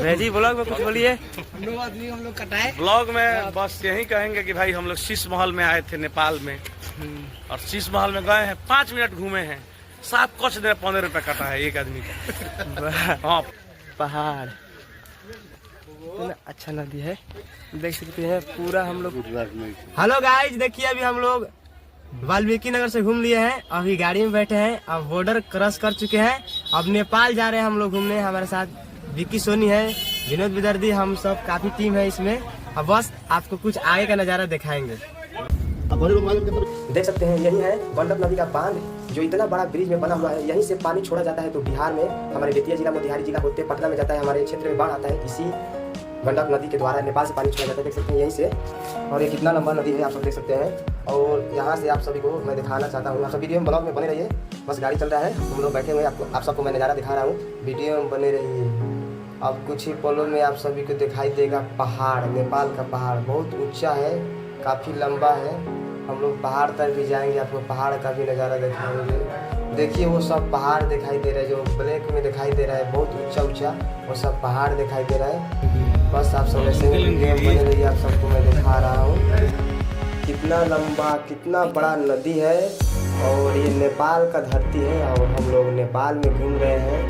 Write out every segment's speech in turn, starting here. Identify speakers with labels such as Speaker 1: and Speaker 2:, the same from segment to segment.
Speaker 1: भेजी ब्लॉग में कुछ बोलिए।
Speaker 2: हम लोग कटाए
Speaker 3: ब्लॉग में बस यही कहेंगे कि भाई हम लोग शीश महल में आए थे नेपाल में, और शीश महल में गए हैं, 5 मिनट घूमे हैं, 7 कच दे 15 रुपए कटा है एक आदमी का। हाँ,
Speaker 1: पहाड़ इतना अच्छा नदी है, देख सकते हैं पूरा हम लोग। हेलो गाइस, देखिए अभी हम लोग वाल्मीकि नगर से घूम लिए हैं, अभी गाड़ी में बैठे हैं, अब बॉर्डर क्रॉस कर चुके हैं, अब नेपाल जा रहे हैं हम लोग घूमने। हमारे साथ विक्की सोनी है, विनोद विदर्दी, हम सब काफी टीम है इसमें। अब बस आपको कुछ आगे का नजारा दिखाएंगे। देख सकते हैं यही है गंडक नदी का बांध, जो इतना बड़ा ब्रिज में बना हुआ है। यहीं से पानी छोड़ा जाता है तो बिहार में, हमारे बेतिया जिला, मोतिहारी जिला होते पटना में जाता है, हमारे क्षेत्र में बाढ़ आता है। इसी गंडक नदी के द्वारा नेपाल से पानी छोड़ा जाता है, देख सकते हैं यहीं से। और ये कितना लंबा नदी है आप सब देख सकते हैं। और यहाँ से आप सभी को मैं दिखाना चाहता हूँ, आप सब वीडियो में ब्लॉग में बने रहिए। बस गाड़ी चल रहा है, हम लोग बैठे हुए, आप सबको मैं नज़ारा दिखा रहा हूँ, वीडियो में बने रहिए। अब कुछ ही पलों में आप सभी को दिखाई देगा पहाड़, नेपाल का पहाड़ बहुत ऊंचा है, काफ़ी लंबा है। हम लोग पहाड़ तक भी जाएंगे, आपको पहाड़ का भी नज़ारा दिखाएंगे। देखिए वो सब पहाड़ दिखाई दे रहा है, जो ब्लैक में दिखाई दे रहा है, बहुत ऊंचा ऊंचा वो सब पहाड़ दिखाई दे रहा है। बस आप सब ऐसे वीडियो बने रहिए, आप सबको मैं दिखा रहा हूँ कितना लंबा, कितना बड़ा नदी है। और ये नेपाल का धरती है, और हम लोग नेपाल में घूम रहे हैं।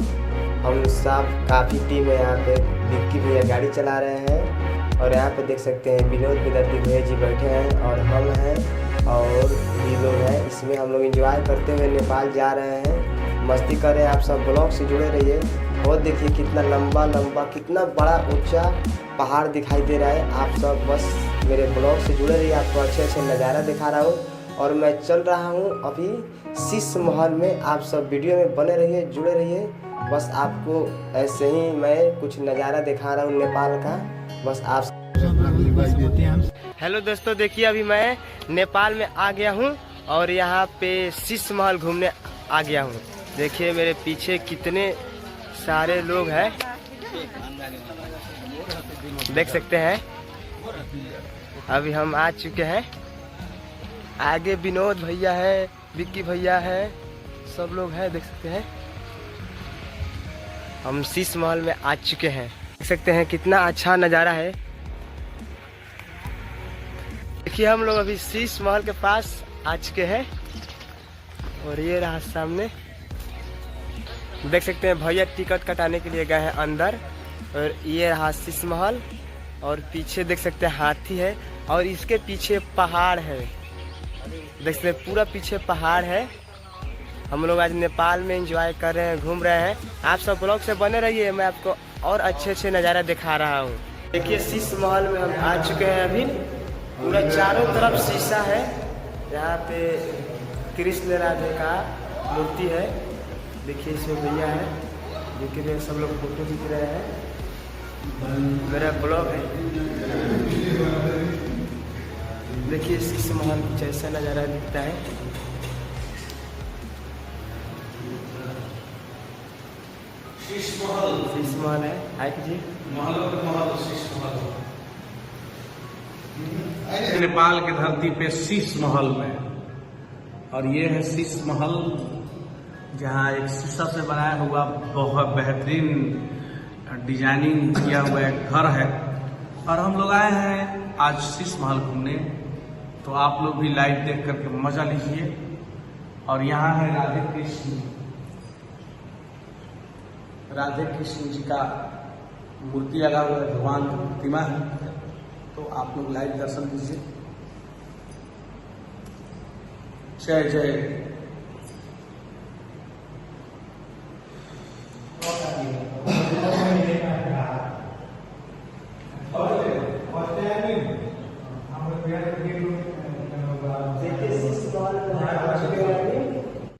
Speaker 1: हम सब काफ़ी टीम है यहाँ पे, विक्की भैया गाड़ी चला रहे हैं, और यहाँ पे देख सकते हैं विनोद विदर्दी भैया जी बैठे हैं, और हम हैं, और भी लोग हैं। इसमें हम लोग एंजॉय करते हुए नेपाल जा रहे हैं, मस्ती कर रहे हैं। आप सब ब्लॉग से जुड़े रहिए। और देखिए कितना लंबा लंबा, कितना बड़ा ऊंचा पहाड़ दिखाई दे रहा है। आप सब बस मेरे ब्लॉग से जुड़े रहिए, आपको अच्छे अच्छे नज़ारा दिखा रहा हूँ। और मैं चल रहा हूँ अभी शीश महल में, आप सब वीडियो में बने रहिए, जुड़े रहिए। बस आपको ऐसे ही मैं कुछ नज़ारा दिखा रहा हूँ नेपाल का, बस आप। हेलो दोस्तों, देखिए अभी मैं नेपाल में आ गया हूँ, और यहाँ पे शीश महल घूमने आ गया हूँ। देखिए मेरे पीछे कितने सारे लोग हैं, देख सकते हैं। अभी हम आ चुके हैं, आगे विनोद भैया है, विक्की भैया है, सब लोग हैं, देख सकते हैं। हम शीश महल में आ चुके हैं, देख सकते हैं कितना अच्छा नज़ारा है। देखिए हम लोग अभी शीश महल के पास आ चुके हैं, और ये रहा सामने, देख सकते हैं भैया टिकट कटाने के लिए गए हैं अंदर। और ये रहा शीश महल, और पीछे देख सकते हैं हाथी है, और इसके पीछे पहाड़ है, देख सकते हैं पूरा पीछे पहाड़ है। हम लोग आज नेपाल में एंजॉय कर रहे हैं, घूम रहे हैं। आप सब ब्लॉग से बने रहिए, मैं आपको और अच्छे अच्छे नज़ारा दिखा रहा हूँ। देखिए शीश महल में हम आ चुके हैं, अभी पूरा चारों तरफ शीशा है। यहाँ पे कृष्ण राधे का मूर्ति है, देखिए इसमें भैया है, देखिए सब लोग फोटो खींच रहे हैं। मेरा ब्लॉग है, देखिए शीश महल कुछ ऐसा नज़ारा दिखता है। शीश महल है, हाय जी
Speaker 3: नेपाल की धरती पे शीश महल में, और ये है शीश महल, जहाँ एक शीशा से बनाया हुआ बहुत बेहतरीन डिजाइनिंग किया हुआ एक घर है। और हम लोग आए हैं आज शीश महल घूमने, तो आप लोग भी लाइव देख करके मजा लीजिए। और यहाँ है राधे कृष्ण जी का मूर्ति लगा हुआ है, भगवान की प्रतिमा है, तो आप लोग लाइव दर्शन कीजिए। जय जय।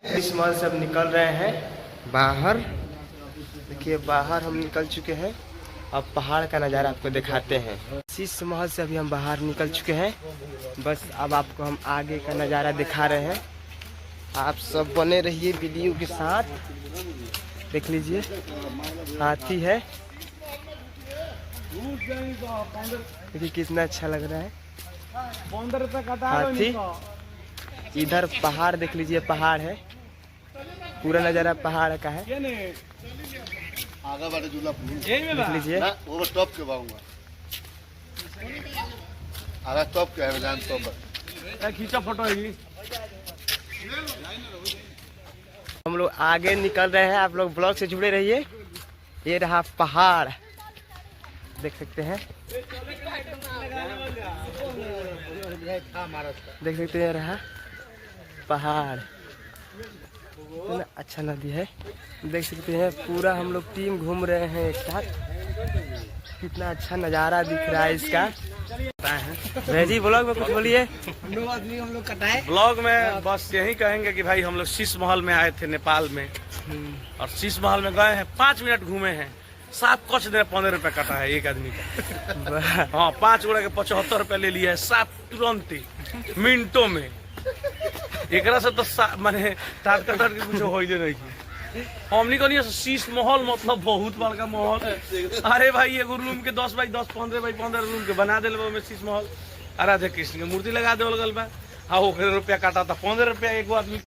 Speaker 1: शीश महल से अब निकल रहे हैं बाहर, देखिए बाहर हम निकल चुके हैं। अब पहाड़ का नज़ारा आपको दिखाते हैं। शीश महल से अभी हम बाहर निकल चुके हैं, बस अब आपको हम आगे का नज़ारा दिखा रहे हैं। आप सब बने रहिए वीडियो के साथ, देख लीजिए हाथी है, देखिए कितना अच्छा लग रहा है हाथी। इधर पहाड़ देख लीजिए, पहाड़ है, पूरा नज़ारा पहाड़ का है।
Speaker 4: आगा बाटे झूला फूल
Speaker 1: देख लीजिए।
Speaker 4: ना वो टॉप के बाऊंगा आगा टॉप के है जान टॉप
Speaker 3: खींचा फोटो है।
Speaker 1: हम लोग आगे निकल रहे हैं, आप लोग ब्लॉग से जुड़े रहिए। ये रहा पहाड़, देख सकते हैं, देख सकते हैं, रहा पहाड़, इतना अच्छा नदी है, देख सकते हैं। पूरा हम लोग टीम घूम रहे हैं एक साथ, कितना अच्छा नज़ारा दिख रहा है इसका। जी ब्लॉग में कुछ बोलिए।
Speaker 2: हम लोग कटाए।
Speaker 3: ब्लॉग में बस यही कहेंगे कि भाई हम लोग शीश महल में आए थे नेपाल में, और शीश महल में गए हैं, 5 मिनट घूमे हैं, 7 कच ने 15 रुपए कटा है एक आदमी का। हाँ 5 गोड़ा के 75 रुपए ले लिया है, 7 तुरंत ही मिनटों में। एक से तो माने टाट के कुछ हो नहीं। हमनी को शीश महल मतलब बहुत बड़का महल। अरे भाई एगो रूम के 10 बाई 10 15 बाई 15 रूम के बना दिल में शीश महल। राधे कृष्ण के मूर्ति लगा दे गल बा। हाँ रुपया काटा था 15 रुपया एगो आदमी।